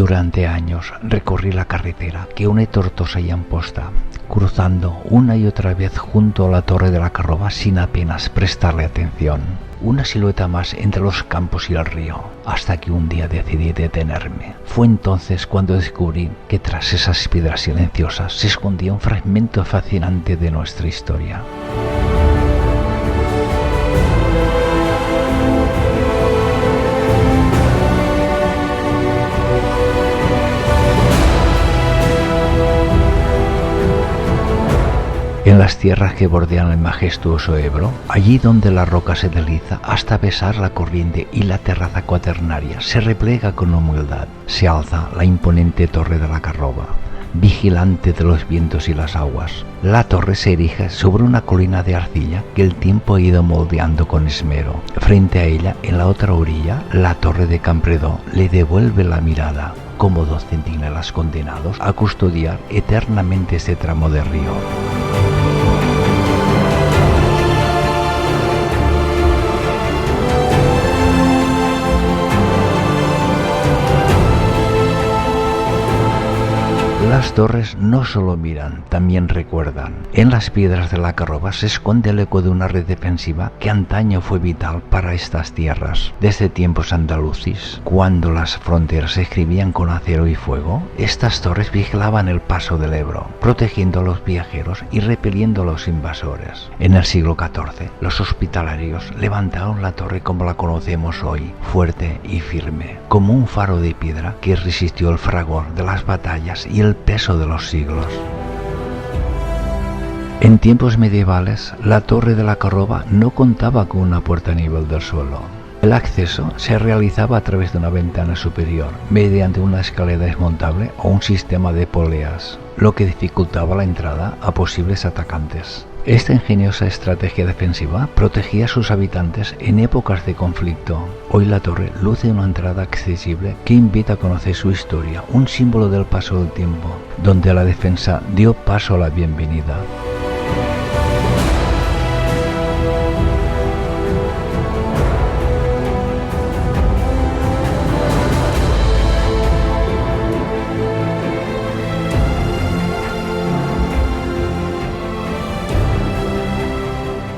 Durante años recorrí la carretera que une Tortosa y Amposta, cruzando una y otra vez junto a la torre de la Carroba sin apenas prestarle atención. Una silueta más entre los campos y el río, hasta que un día decidí detenerme. Fue entonces cuando descubrí que tras esas piedras silenciosas se escondía un fragmento fascinante de nuestra historia. En las tierras que bordean el majestuoso Ebro, allí donde la roca se desliza hasta besar la corriente y la terraza cuaternaria se replega con humildad, se alza la imponente torre de la Carroba, vigilante de los vientos y las aguas. La torre se erige sobre una colina de arcilla que el tiempo ha ido moldeando con esmero. Frente a ella, en la otra orilla, la torre de Campredó le devuelve la mirada, como dos centinelas condenados a custodiar eternamente ese tramo de río. Las torres no solo miran, también recuerdan. En las piedras de la Carroba se esconde el eco de una red defensiva que antaño fue vital para estas tierras. Desde tiempos andaluces, cuando las fronteras se escribían con acero y fuego, estas torres vigilaban el paso del Ebro, protegiendo a los viajeros y repeliendo a los invasores. En el siglo XIV, los hospitalarios levantaron la torre como la conocemos hoy, fuerte y firme, como un faro de piedra que resistió el fragor de las batallas y el peso de los siglos. En tiempos medievales, la torre de la Carroba no contaba con una puerta a nivel del suelo. El acceso se realizaba a través de una ventana superior, mediante una escalera desmontable o un sistema de poleas, lo que dificultaba la entrada a posibles atacantes. Esta ingeniosa estrategia defensiva protegía a sus habitantes en épocas de conflicto. Hoy la torre luce una entrada accesible que invita a conocer su historia, un símbolo del paso del tiempo, donde la defensa dio paso a la bienvenida.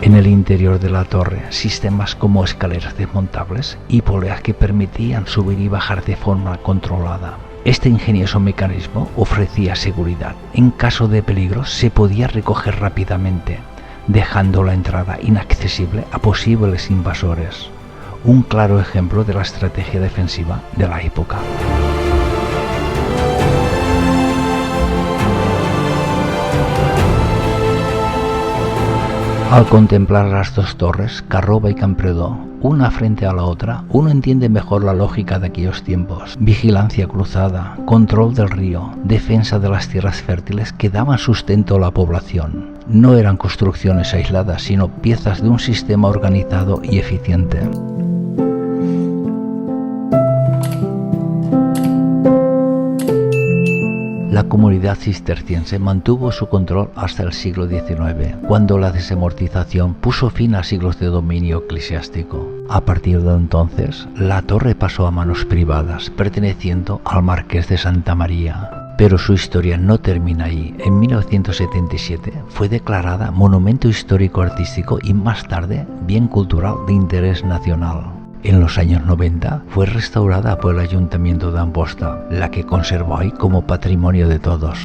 En el interior de la torre, sistemas como escaleras desmontables y poleas que permitían subir y bajar de forma controlada. Este ingenioso mecanismo ofrecía seguridad. En caso de peligro se podía recoger rápidamente, dejando la entrada inaccesible a posibles invasores. Un claro ejemplo de la estrategia defensiva de la época. Al contemplar las dos torres, Carroba y Campredó, una frente a la otra, uno entiende mejor la lógica de aquellos tiempos. Vigilancia cruzada, control del río, defensa de las tierras fértiles que daban sustento a la población. No eran construcciones aisladas, sino piezas de un sistema organizado y eficiente. La comunidad cisterciense mantuvo su control hasta el siglo XIX, cuando la desamortización puso fin a siglos de dominio eclesiástico. A partir de entonces, la torre pasó a manos privadas, perteneciendo al Marqués de Santa María. Pero su historia no termina ahí. En 1977 fue declarada Monumento Histórico Artístico y más tarde Bien Cultural de Interés Nacional. En los años 90 fue restaurada por el Ayuntamiento de Amposta, la que conserva hoy como patrimonio de todos.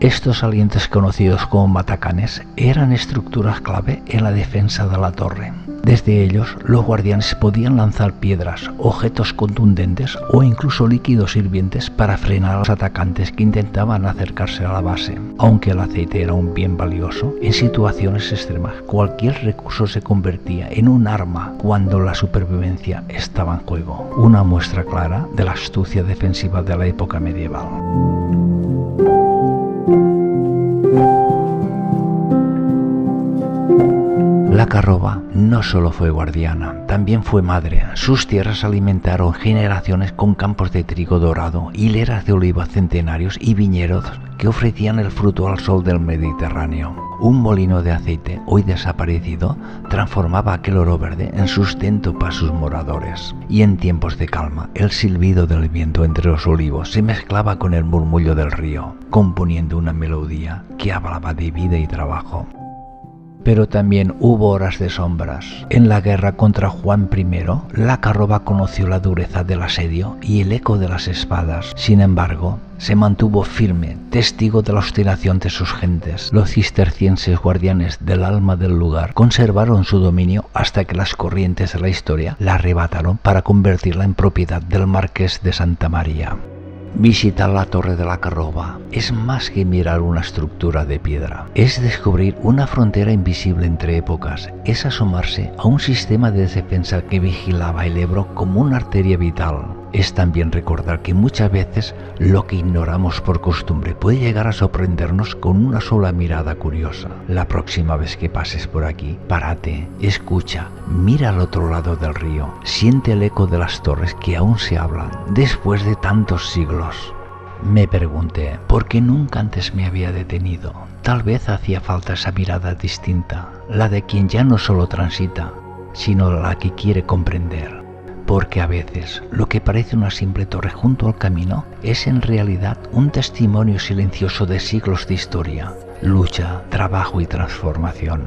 Estos salientes conocidos como matacanes eran estructuras clave en la defensa de la torre. Desde ellos, los guardianes podían lanzar piedras, objetos contundentes o incluso líquidos hirvientes para frenar a los atacantes que intentaban acercarse a la base. Aunque el aceite era un bien valioso, en situaciones extremas cualquier recurso se convertía en un arma cuando la supervivencia estaba en juego. Una muestra clara de la astucia defensiva de la época medieval. La Carroba no solo fue guardiana, también fue madre. Sus tierras alimentaron generaciones con campos de trigo dorado, hileras de olivos centenarios y viñedos que ofrecían el fruto al sol del Mediterráneo. Un molino de aceite, hoy desaparecido, transformaba aquel oro verde en sustento para sus moradores. Y en tiempos de calma, el silbido del viento entre los olivos se mezclaba con el murmullo del río, componiendo una melodía que hablaba de vida y trabajo. Pero también hubo horas de sombras. En la guerra contra Juan I, la Carroba conoció la dureza del asedio y el eco de las espadas. Sin embargo, se mantuvo firme, testigo de la obstinación de sus gentes. Los cistercienses, guardianes del alma del lugar, conservaron su dominio hasta que las corrientes de la historia la arrebataron para convertirla en propiedad del marqués de Santa María. Visitar la Torre de la Carroba es más que mirar una estructura de piedra. Es descubrir una frontera invisible entre épocas. Es asomarse a un sistema de defensa que vigilaba el Ebro como una arteria vital. Es también recordar que muchas veces lo que ignoramos por costumbre puede llegar a sorprendernos con una sola mirada curiosa. La próxima vez que pases por aquí, párate, escucha, mira al otro lado del río, siente el eco de las torres que aún se hablan después de tantos siglos. Me pregunté por qué nunca antes me había detenido. Tal vez hacía falta esa mirada distinta, la de quien ya no solo transita, sino la que quiere comprender. Porque a veces lo que parece una simple torre junto al camino es en realidad un testimonio silencioso de siglos de historia, lucha, trabajo y transformación.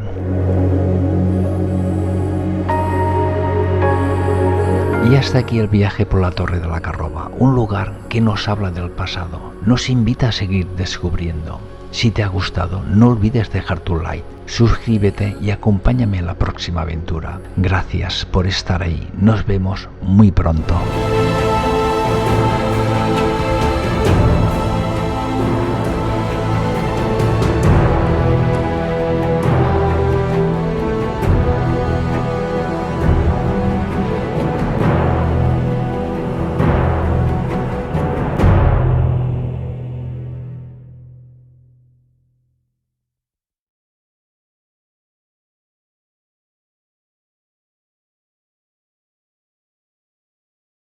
Y hasta aquí el viaje por la Torre de la Carroba, un lugar que nos habla del pasado, nos invita a seguir descubriendo. Si te ha gustado, no olvides dejar tu like, suscríbete y acompáñame en la próxima aventura. Gracias por estar ahí, nos vemos muy pronto.